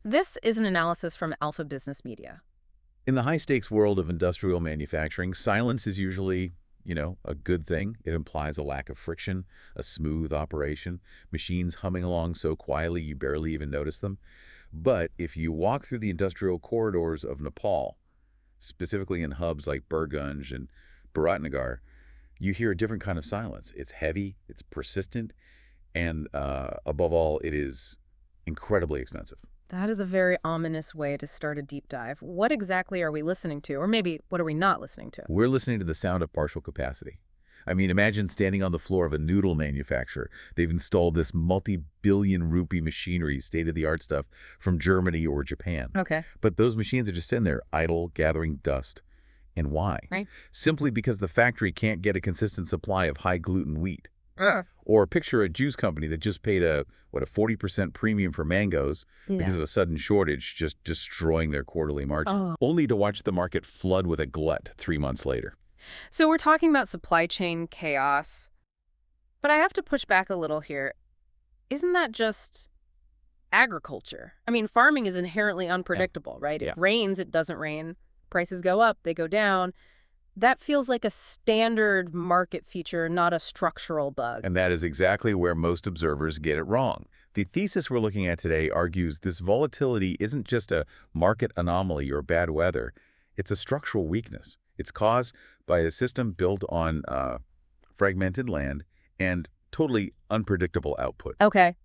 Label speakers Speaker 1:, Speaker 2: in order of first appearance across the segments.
Speaker 1: This is an analysis from Alpha Business Media.
Speaker 2: In the high-stakes world of industrial manufacturing, silence is usually, a good thing. It implies a lack of friction, a smooth operation, machines humming along so quietly you barely even notice them. But if you walk through the industrial corridors of Nepal, specifically in hubs like Burgunj and Bharatnagar, you hear a different kind of silence. It's heavy, it's persistent, and above all, it is incredibly expensive.
Speaker 1: That is a very ominous way to start a deep dive. What exactly are we listening to? Or maybe what are we not listening to?
Speaker 2: We're listening to the sound of partial capacity. I mean, imagine standing on the floor of a noodle manufacturer. They've installed this multi-billion rupee machinery, state-of-the-art stuff from Germany or Japan.
Speaker 1: Okay.
Speaker 2: But those machines are just sitting there, idle, gathering dust. And why?
Speaker 1: Right.
Speaker 2: Simply because the factory can't get a consistent supply of high-gluten wheat. Or picture a juice company that just paid a 40% premium for mangoes because of a sudden shortage, just destroying their quarterly margins, only to watch the market flood with a glut 3 months later.
Speaker 1: So we're talking about supply chain chaos. But I have to push back a little here. Isn't that just agriculture? I mean, farming is inherently unpredictable, right? It rains, it doesn't rain. Prices go up, they go down. That feels like a standard market feature, not a structural bug.
Speaker 2: And that is exactly where most observers get it wrong. The thesis we're looking at today argues this volatility isn't just a market anomaly or bad weather. It's a structural weakness. It's caused by a system built on fragmented land and totally unpredictable output.
Speaker 1: Okay.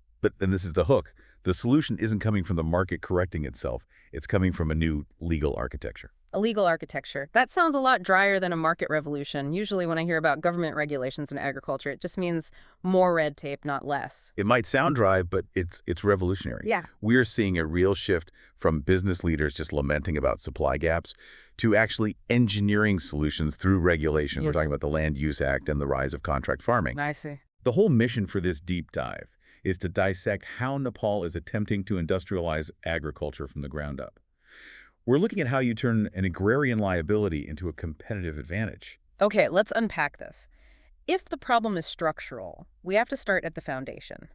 Speaker 2: And this is the hook. The solution isn't coming from the market correcting itself. It's coming from a new legal architecture.
Speaker 1: A legal architecture. That sounds a lot drier than a market revolution. Usually when I hear about government regulations in agriculture, it just means more red tape, not less.
Speaker 2: It might sound dry, but it's revolutionary.
Speaker 1: Yeah.
Speaker 2: We're seeing a real shift from business leaders just lamenting about supply gaps to actually engineering solutions through regulation. We're talking about the Land Use Act and the rise of contract farming.
Speaker 1: I see.
Speaker 2: The whole mission for this deep dive is to dissect how Nepal is attempting to industrialize agriculture from the ground up. We're looking at how you turn an agrarian liability into a competitive advantage.
Speaker 1: Okay, let's unpack this. If the problem is structural, we have to start at the foundation.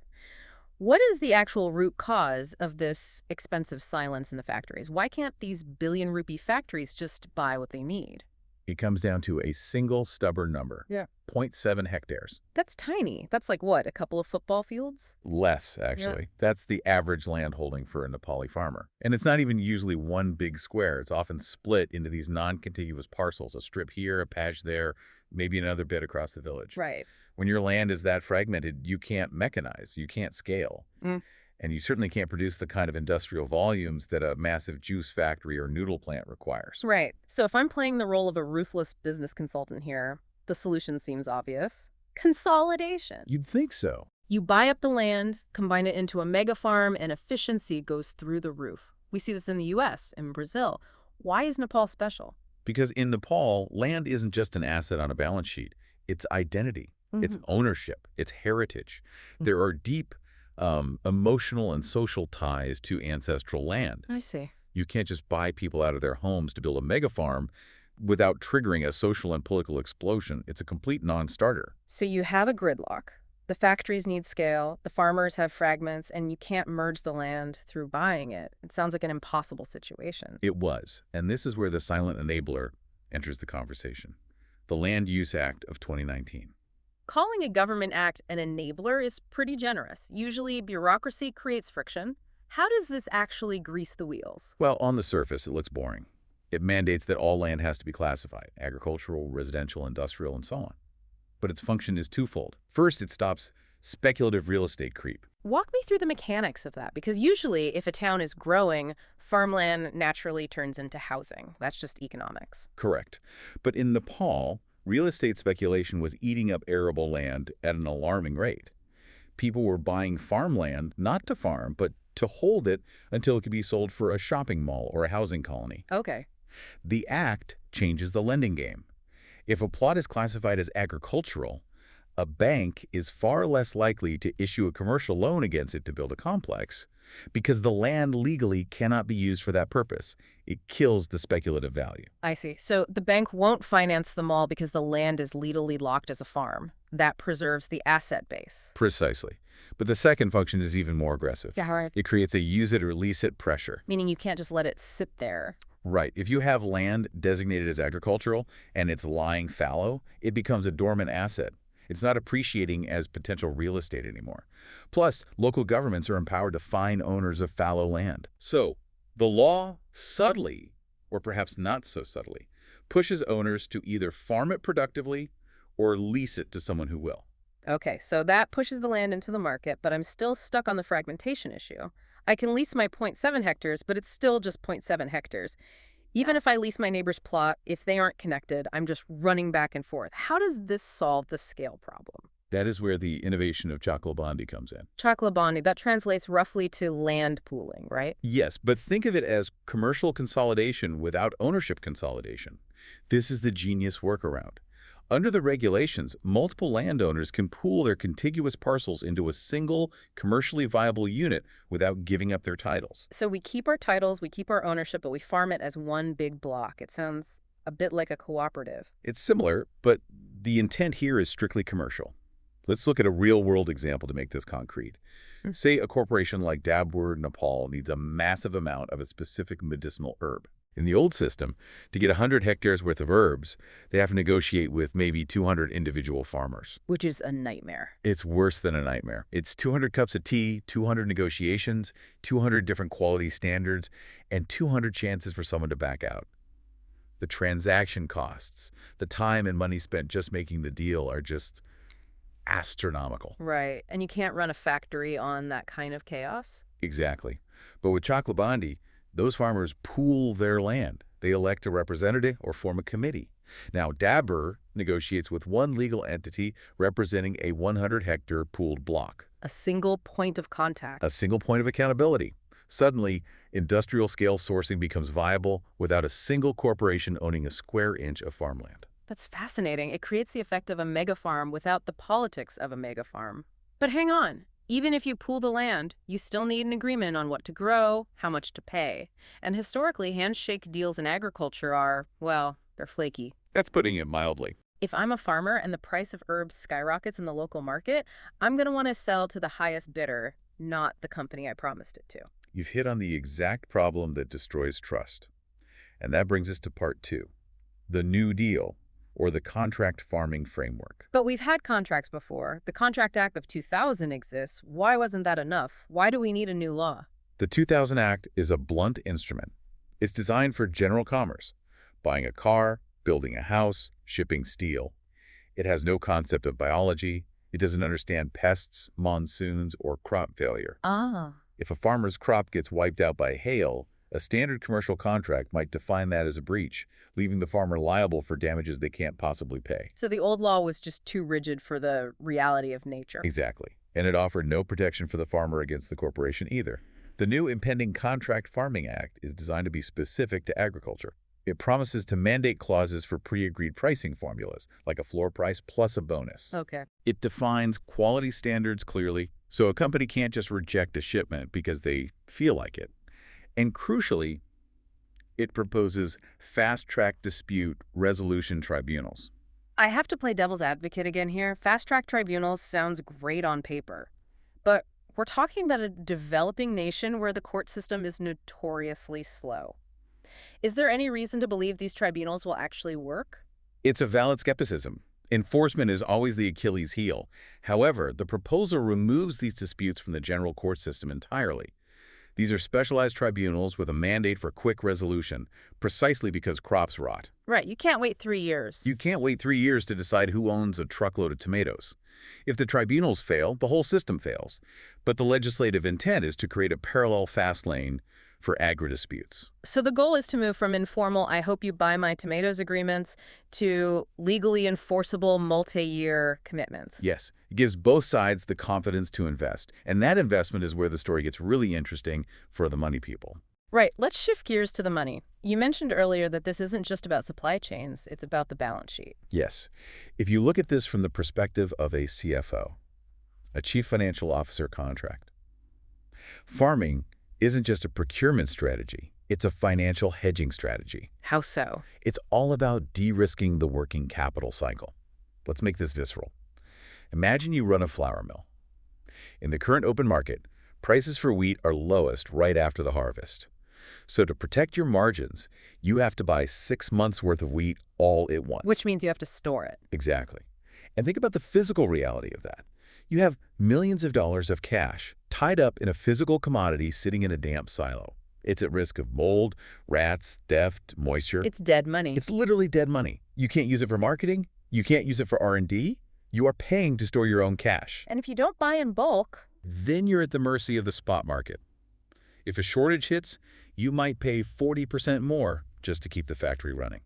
Speaker 1: What is the actual root cause of this expensive silence in the factories? Why can't these billion rupee factories just buy what they need?
Speaker 2: It comes down to a single stubborn number. 0.7 hectares.
Speaker 1: That's tiny. That's like what, a couple of football fields?
Speaker 2: Less, actually. That's the average land holding for a Nepali farmer. And it's not even usually one big square. It's often split into these non-contiguous parcels, a strip here, a patch there, maybe another bit across the village.
Speaker 1: Right.
Speaker 2: When your land is that fragmented, you can't mechanize, you can't scale. And you certainly can't produce the kind of industrial volumes that a massive juice factory or noodle plant requires.
Speaker 1: Right. So if I'm playing the role of a ruthless business consultant here, the solution seems obvious. Consolidation.
Speaker 2: You'd think so.
Speaker 1: You buy up the land, combine it into a mega farm, and efficiency goes through the roof. We see this in the U.S., in Brazil. Why is Nepal special?
Speaker 2: Because in Nepal, land isn't just an asset on a balance sheet. It's identity. It's ownership. It's heritage. There are deep emotional and social ties to ancestral land.
Speaker 1: I see.
Speaker 2: You can't just buy people out of their homes to build a mega farm without triggering a social and political explosion. It's a complete non-starter.
Speaker 1: So you have a gridlock. The factories need scale, the farmers have fragments, and you can't merge the land through buying it. It sounds like an impossible situation.
Speaker 2: It was. And this is where the silent enabler enters the conversation. The Land Use Act of 2019.
Speaker 1: Calling a government act an enabler is pretty generous. Usually, bureaucracy creates friction. How does this actually grease the wheels?
Speaker 2: Well, on the surface, it looks boring. It mandates that all land has to be classified, agricultural, residential, industrial, and so on. But its function is twofold. First, it stops speculative real estate creep.
Speaker 1: Walk me through the mechanics of that, because usually, if a town is growing, farmland naturally turns into housing. That's just economics.
Speaker 2: Correct. But in Nepal, real estate speculation was eating up arable land at an alarming rate. People were buying farmland, not to farm, but to hold it until it could be sold for a shopping mall or a housing colony.
Speaker 1: Okay.
Speaker 2: The act changes the lending game. If a plot is classified as agricultural, a bank is far less likely to issue a commercial loan against it to build a complex because the land legally cannot be used for that purpose. It kills the speculative value.
Speaker 1: I see. So the bank won't finance the mall because the land is legally locked as a farm. That preserves the asset base.
Speaker 2: Precisely. But the second function is even more aggressive.
Speaker 1: Yeah, right.
Speaker 2: It creates a use it or lease it pressure.
Speaker 1: Meaning you can't just let it sit there.
Speaker 2: Right. If you have land designated as agricultural and it's lying fallow, it becomes a dormant asset. It's not appreciating as potential real estate anymore. Plus, local governments are empowered to fine owners of fallow land. So, the law subtly, or perhaps not so subtly, pushes owners to either farm it productively or lease it to someone who will.
Speaker 1: Okay, so that pushes the land into the market, but I'm still stuck on the fragmentation issue. I can lease my zero point 0.7 hectares, but it's still just zero point 0.7 hectares. Even if I lease my neighbor's plot, if they aren't connected, I'm just running back and forth. How does this solve the scale problem?
Speaker 2: That is where the innovation of Chaklabandi comes in.
Speaker 1: Chaklabani, that translates roughly to land pooling, right?
Speaker 2: Yes, but think of it as commercial consolidation without ownership consolidation. This is the genius workaround. Under the regulations, multiple landowners can pool their contiguous parcels into a single, commercially viable unit without giving up their titles.
Speaker 1: So we keep our titles, we keep our ownership, but we farm it as one big block. It sounds a bit like a cooperative.
Speaker 2: It's similar, but the intent here is strictly commercial. Let's look at a real-world example to make this concrete. Say a corporation like Dabur, Nepal needs a massive amount of a specific medicinal herb. In the old system, to get 100 hectares worth of herbs, they have to negotiate with maybe 200 individual farmers.
Speaker 1: Which is a nightmare.
Speaker 2: It's worse than a nightmare. It's 200 cups of tea, 200 negotiations, 200 different quality standards, and 200 chances for someone to back out. The transaction costs, the time and money spent just making the deal are just astronomical.
Speaker 1: Right, and you can't run a factory on that kind of chaos?
Speaker 2: Exactly. But with Chaklabandi, those farmers pool their land. They elect a representative or form a committee. Now, Dabur negotiates with one legal entity representing a 100-hectare pooled block.
Speaker 1: A single point of contact.
Speaker 2: A single point of accountability. Suddenly, industrial-scale sourcing becomes viable without a single corporation owning a square inch of farmland.
Speaker 1: That's fascinating. It creates the effect of a mega farm without the politics of a mega farm. But hang on. Even if you pool the land, you still need an agreement on what to grow, how much to pay. And historically, handshake deals in agriculture are, well, they're flaky.
Speaker 2: That's putting it mildly.
Speaker 1: If I'm a farmer and the price of herbs skyrockets in the local market, I'm going to want to sell to the highest bidder, not the company I promised it to.
Speaker 2: You've hit on the exact problem that destroys trust. And that brings us to part 2, the New Deal, or the contract farming framework.
Speaker 1: But we've had contracts before. The Contract Act of 2000 exists. Why wasn't that enough? Why do we need a new law?
Speaker 2: The 2000 Act is a blunt instrument. It's designed for general commerce, buying a car, building a house, shipping steel. It has no concept of biology. It doesn't understand pests, monsoons, or crop failure. If a farmer's crop gets wiped out by hail, a standard commercial contract might define that as a breach, leaving the farmer liable for damages they can't possibly pay.
Speaker 1: So the old law was just too rigid for the reality of nature.
Speaker 2: Exactly. And it offered no protection for the farmer against the corporation either. The new impending Contract Farming Act is designed to be specific to agriculture. It promises to mandate clauses for pre-agreed pricing formulas, like a floor price plus a bonus.
Speaker 1: Okay.
Speaker 2: It defines quality standards clearly, so a company can't just reject a shipment because they feel like it. And crucially, it proposes fast-track dispute resolution tribunals.
Speaker 1: I have to play devil's advocate again here. Fast-track tribunals sounds great on paper. But we're talking about a developing nation where the court system is notoriously slow. Is there any reason to believe these tribunals will actually work?
Speaker 2: It's a valid skepticism. Enforcement is always the Achilles heel. However, the proposal removes these disputes from the general court system entirely. These are specialized tribunals with a mandate for quick resolution, precisely because crops rot.
Speaker 1: Right, you can't wait 3 years.
Speaker 2: You can't wait 3 years to decide who owns a truckload of tomatoes. If the tribunals fail, the whole system fails. But the legislative intent is to create a parallel fast lane for agri-disputes.
Speaker 1: So the goal is to move from informal, I hope you buy my tomatoes agreements, to legally enforceable multi-year commitments.
Speaker 2: Yes, it gives both sides the confidence to invest. And that investment is where the story gets really interesting for the money people.
Speaker 1: Right, let's shift gears to the money. You mentioned earlier that this isn't just about supply chains, it's about the balance sheet.
Speaker 2: Yes. If you look at this from the perspective of a CFO, a Chief Financial Officer contract, farming isn't just a procurement strategy, it's a financial hedging strategy.
Speaker 1: How so?
Speaker 2: It's all about de-risking the working capital cycle. Let's make this visceral. Imagine you run a flour mill. In the current open market, prices for wheat are lowest right after the harvest. So to protect your margins, you have to buy 6 months' worth of wheat all at
Speaker 1: Which
Speaker 2: once.
Speaker 1: means you have to store it.
Speaker 2: Exactly. And think about the physical reality of that. You have millions of dollars of cash tied up in a physical commodity sitting in a damp silo. It's at risk of mold, rats, theft, moisture.
Speaker 1: It's dead money.
Speaker 2: It's literally dead money. You can't use it for marketing. You can't use it for R&D. You are paying to store your own cash.
Speaker 1: And if you don't buy in bulk,
Speaker 2: Then you're at the mercy of the spot market. If a shortage hits, you might pay 40% more just to keep the factory running.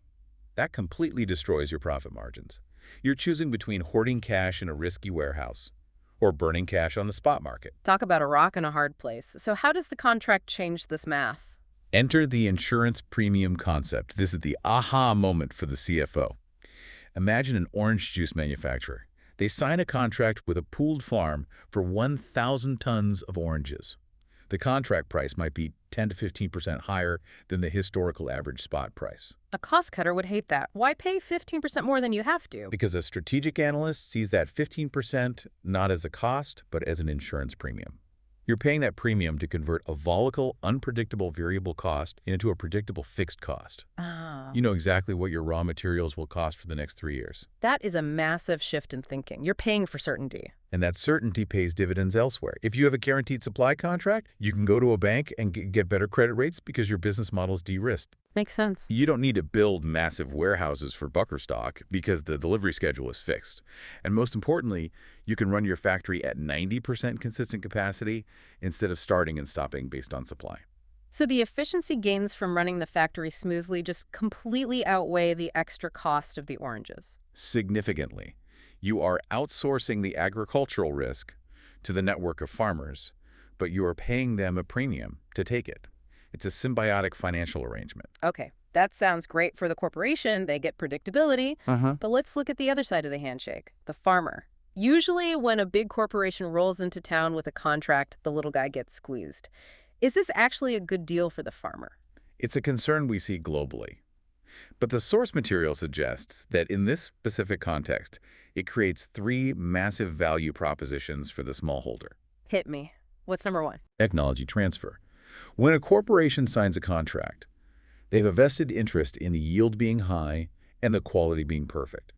Speaker 2: That completely destroys your profit margins. You're choosing between hoarding cash in a risky warehouse or burning cash on the spot market.
Speaker 1: talk about a rock and a hard place. So how does the contract change this math?
Speaker 2: Enter the insurance premium concept. This is the aha moment for the CFO. Imagine an orange juice manufacturer. They sign a contract with a pooled farm for 1,000 tons of oranges. The contract price might be 10 to 15% higher than the historical average spot price.
Speaker 1: A cost cutter would hate that. Why pay 15% more than you have to?
Speaker 2: Because a strategic analyst sees that 15% not as a cost, but as an insurance premium. You're paying that premium to convert a volatile, unpredictable variable cost into a predictable fixed cost.
Speaker 1: Ah,
Speaker 2: You know exactly what your raw materials will cost for the next 3 years.
Speaker 1: that is a massive shift in thinking. You're paying for certainty.
Speaker 2: And that certainty pays dividends elsewhere. If you have a guaranteed supply contract, you can go to a bank and get better credit rates because your business model is de-risked.
Speaker 1: Makes sense.
Speaker 2: You don't need to build massive warehouses for buffer stock because the delivery schedule is fixed. And most importantly, you can run your factory at 90% consistent capacity instead of starting and stopping based on supply.
Speaker 1: So the efficiency gains from running the factory smoothly just completely outweigh the extra cost of the oranges.
Speaker 2: Significantly, you are outsourcing the agricultural risk to the network of farmers, but you are paying them a premium to take it. It's a symbiotic financial arrangement.
Speaker 1: Okay, that sounds great for the corporation. They get predictability. But let's look at the other side of the handshake, the farmer. Usually when a big corporation rolls into town with a contract, the little guy gets squeezed. Is this actually a good deal for the farmer?
Speaker 2: It's a concern we see globally. But the source material suggests that in this specific context, it creates 3 massive value propositions for the smallholder.
Speaker 1: Hit me. What's number 1?
Speaker 2: Technology transfer. When a corporation signs a contract, they have a vested interest in the yield being high and the quality being perfect.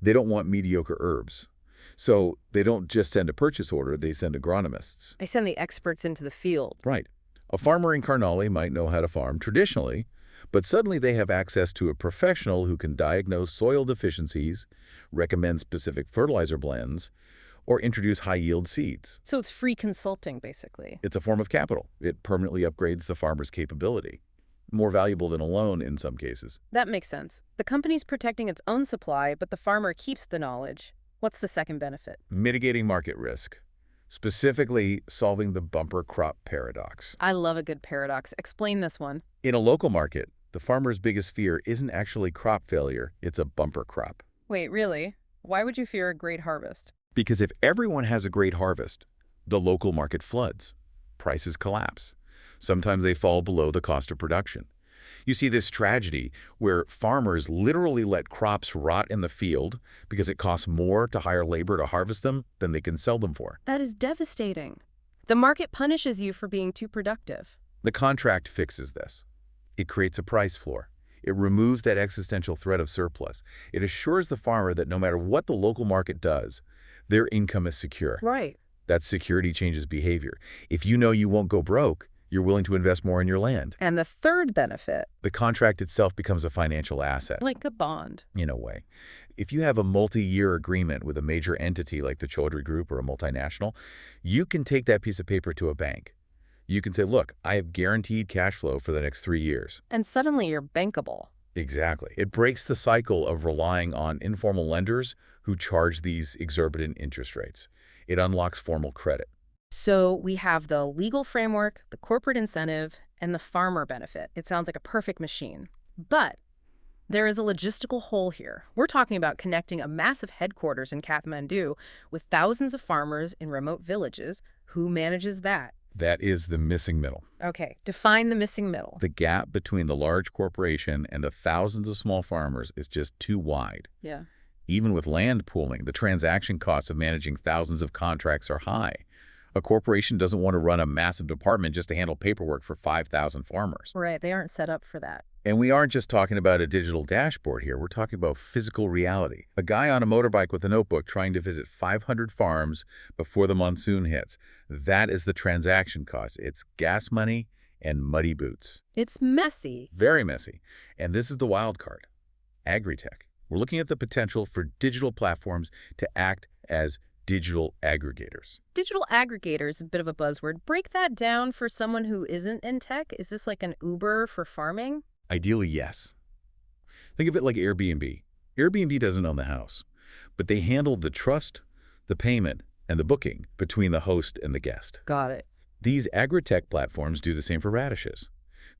Speaker 2: They don't want mediocre herbs. So they don't just send a purchase order, they send agronomists.
Speaker 1: I send the experts into the field.
Speaker 2: Right. A farmer in Karnali might know how to farm traditionally, but suddenly they have access to a professional who can diagnose soil deficiencies, recommend specific fertilizer blends, or introduce high-yield seeds.
Speaker 1: So it's free consulting, basically.
Speaker 2: It's a form of capital. It permanently upgrades the farmer's capability. More valuable than a loan in some cases.
Speaker 1: That makes sense. The company's protecting its own supply, but the farmer keeps the knowledge. What's the second benefit?
Speaker 2: Mitigating market risk, specifically solving the bumper crop paradox.
Speaker 1: I love a good paradox. Explain this one.
Speaker 2: In a local market, the farmer's biggest fear isn't actually crop failure, it's a bumper crop.
Speaker 1: Wait, really? Why would you fear a great harvest?
Speaker 2: Because if everyone has a great harvest, the local market floods. Prices collapse. Sometimes they fall below the cost of production. You see this tragedy where farmers literally let crops rot in the field because it costs more to hire labor to harvest them than they can sell them for.
Speaker 1: That is devastating. The market punishes you for being too productive.
Speaker 2: The contract fixes this. It creates a price floor. It removes that existential threat of surplus. It assures the farmer that no matter what the local market does, their income is secure.
Speaker 1: Right.
Speaker 2: That security changes behavior. If you know you won't go broke, you're willing to invest more in your land.
Speaker 1: And the third benefit,
Speaker 2: The contract itself becomes a financial asset,
Speaker 1: like a bond.
Speaker 2: in a way. If you have a multi-year agreement with a major entity like the Chaudhry Group or a multinational, you can take that piece of paper to a bank. You can say, look, I have guaranteed cash flow for the next 3 years.
Speaker 1: And suddenly you're bankable.
Speaker 2: Exactly. It breaks the cycle of relying on informal lenders who charge these exorbitant interest rates. It unlocks formal credit.
Speaker 1: So we have the legal framework, the corporate incentive, and the farmer benefit. It sounds like a perfect machine. But there is a logistical hole here. We're talking about connecting a massive headquarters in Kathmandu with thousands of farmers in remote villages. Who manages that?
Speaker 2: That is the missing middle.
Speaker 1: Okay, define the missing middle.
Speaker 2: The gap between the large corporation and the thousands of small farmers is just too wide.
Speaker 1: Yeah.
Speaker 2: Even with land pooling, the transaction costs of managing thousands of contracts are high. A corporation doesn't want to run a massive department just to handle paperwork for 5,000 farmers.
Speaker 1: Right, they aren't set up for that.
Speaker 2: And we aren't just talking about a digital dashboard here. We're talking about physical reality. A guy on a motorbike with a notebook trying to visit 500 farms before the monsoon hits. That is the transaction cost. It's gas money and muddy boots.
Speaker 1: It's messy.
Speaker 2: Very messy. And this is the wild card. Agri-tech. We're looking at the potential for digital platforms to act as digital aggregators.
Speaker 1: Digital aggregator is a bit of a buzzword. Break that down for someone who isn't in tech. Is this like an Uber for farming?
Speaker 2: Ideally, yes. Think of it like Airbnb. Airbnb doesn't own the house, but they handle the trust, the payment, and the booking between the host and the guest.
Speaker 1: Got it.
Speaker 2: These agri-tech platforms do the same for radishes.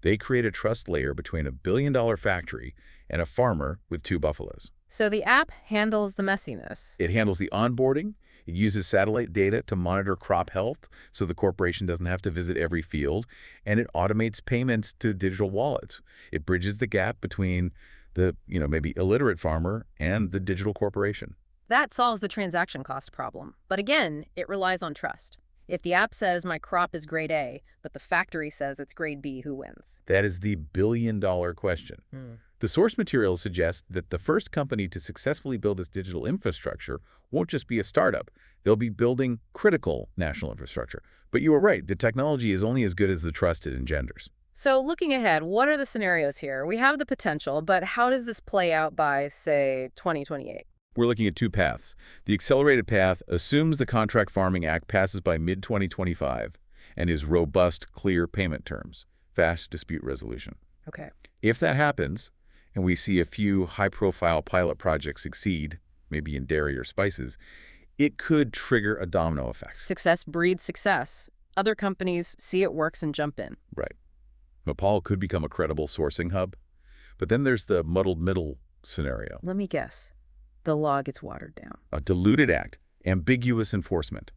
Speaker 2: They create a trust layer between a billion-dollar factory and a farmer with 2 buffaloes.
Speaker 1: So the app handles the messiness.
Speaker 2: It handles the onboarding. It uses satellite data to monitor crop health so the corporation doesn't have to visit every field, and it automates payments to digital wallets. It bridges the gap between the, maybe illiterate farmer and the digital corporation.
Speaker 1: That solves the transaction cost problem. But again, it relies on trust. If the app says my crop is grade A, but the factory says it's grade B, who wins?
Speaker 2: That is the billion-dollar question. The source material suggests that the first company to successfully build this digital infrastructure won't just be a startup. They'll be building critical national infrastructure. But you were right, the technology is only as good as the trust it engenders.
Speaker 1: So looking ahead, what are the scenarios here? We have the potential, but how does this play out by, say, 2028?
Speaker 2: We're looking at 2 paths. The accelerated path assumes the Contract Farming Act passes by mid-2025 and is robust, clear payment terms, fast dispute resolution.
Speaker 1: Okay.
Speaker 2: If that happens, and we see a few high-profile pilot projects succeed, maybe in dairy or spices, it could trigger a domino effect.
Speaker 1: Success breeds success. Other companies see it works and jump in.
Speaker 2: Right. Nepal could become a credible sourcing hub. But then there's the muddled middle scenario.
Speaker 1: Let me guess. The law gets watered down.
Speaker 2: A diluted act, ambiguous enforcement.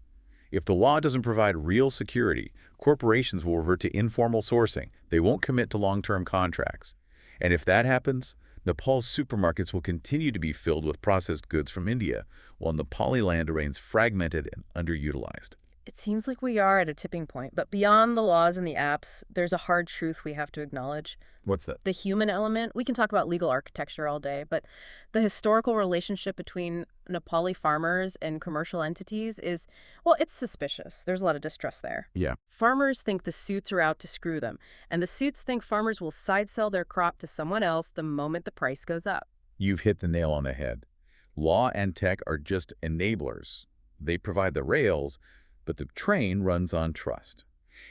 Speaker 2: If the law doesn't provide real security, corporations will revert to informal sourcing. They won't commit to long-term contracts. And if that happens, Nepal's supermarkets will continue to be filled with processed goods from India, while Nepali land remains fragmented and underutilized.
Speaker 1: It seems like we are at a tipping point, but beyond the laws and the apps, there's a hard truth we have to acknowledge.
Speaker 2: What's that?
Speaker 1: The human element. We can talk about legal architecture all day, but the historical relationship between Nepali farmers and commercial entities is, well, it's suspicious. There's a lot of distrust there.
Speaker 2: Yeah.
Speaker 1: Farmers think the suits are out to screw them, and the suits think farmers will side sell their crop to someone else the moment the price goes up.
Speaker 2: You've hit the nail on the head. Law and tech are just enablers. They provide the rails, but the train runs on trust.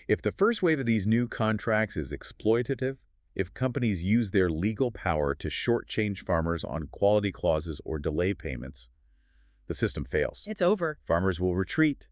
Speaker 2: If the first wave of these new contracts is exploitative, if companies use their legal power to shortchange farmers on quality clauses or delay payments, the system fails.
Speaker 1: It's over.
Speaker 2: Farmers will retreat.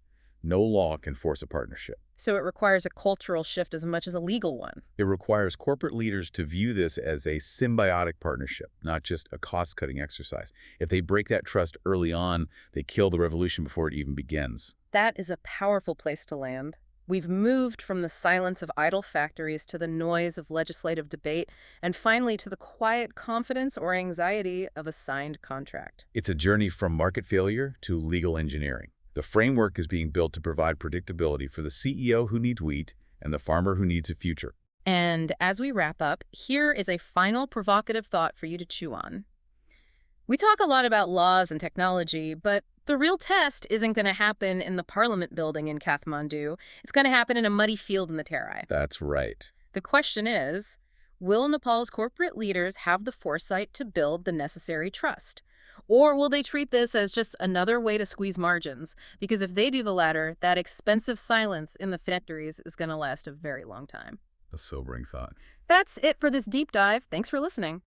Speaker 2: No law can force a partnership.
Speaker 1: So it requires a cultural shift as much as a legal one.
Speaker 2: It requires corporate leaders to view this as a symbiotic partnership, not just a cost-cutting exercise. If they break that trust early on, they kill the revolution before it even begins.
Speaker 1: That is a powerful place to land. We've moved from the silence of idle factories to the noise of legislative debate, and finally to the quiet confidence or anxiety of a signed contract.
Speaker 2: It's a journey from market failure to legal engineering. The framework is being built to provide predictability for the CEO who needs wheat and the farmer who needs a future.
Speaker 1: And as we wrap up, here is a final provocative thought for you to chew on. We talk a lot about laws and technology, but the real test isn't going to happen in the Parliament building in Kathmandu. It's going to happen in a muddy field in the Terai.
Speaker 2: That's right.
Speaker 1: The question is, will Nepal's corporate leaders have the foresight to build the necessary trust? Or will they treat this as just another way to squeeze margins? Because if they do the latter, that expensive silence in the factories is going to last a very long time.
Speaker 2: A sobering thought.
Speaker 1: That's it for this deep dive. Thanks for listening.